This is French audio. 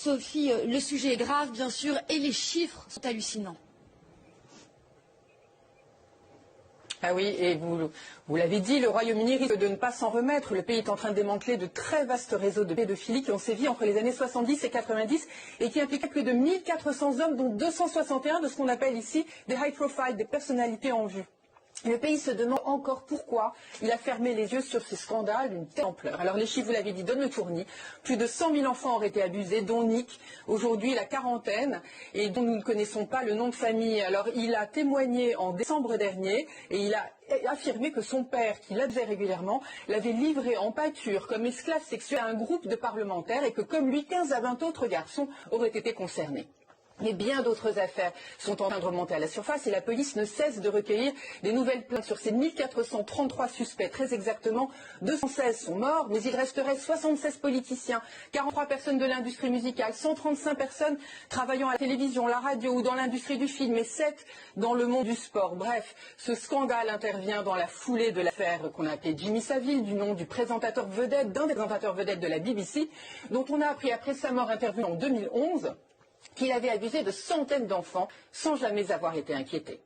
Sophie, le sujet est grave, bien sûr, et les chiffres sont hallucinants. Ah oui, et vous l'avez dit, le Royaume-Uni risque de ne pas s'en remettre. Le pays est en train de démanteler de très vastes réseaux de pédophilie qui ont sévi entre les années 70 et 90 et qui impliquaient plus de 1400 hommes, dont 261 de ce qu'on appelle ici des high profile, des personnalités en vue. Le pays se demande encore pourquoi il a fermé les yeux sur ces scandales d'une telle ampleur. Alors les chiffres, vous l'avez dit, donnent le tournis. Plus de 100 000 enfants auraient été abusés, dont Nick, aujourd'hui la quarantaine, et dont nous ne connaissons pas le nom de famille. Alors il a témoigné en décembre dernier et il a affirmé que son père, qui l'abusait régulièrement, l'avait livré en pâture comme esclave sexuelle à un groupe de parlementaires et que comme lui, 15 à 20 autres garçons auraient été concernés. Mais bien d'autres affaires sont en train de remonter à la surface et la police ne cesse de recueillir des nouvelles plaintes sur ces 1433 suspects. Très exactement, 216 sont morts, mais il resterait 76 politiciens, 43 personnes de l'industrie musicale, 135 personnes travaillant à la télévision, la radio ou dans l'industrie du film et 7 dans le monde du sport. Bref, ce scandale intervient dans la foulée de l'affaire qu'on a appelée Jimmy Savile, du nom du présentateur vedette, d'un des présentateurs vedettes de la BBC, dont on a appris après sa mort intervenue en 2011 qu'il avait abusé de centaines d'enfants sans jamais avoir été inquiété.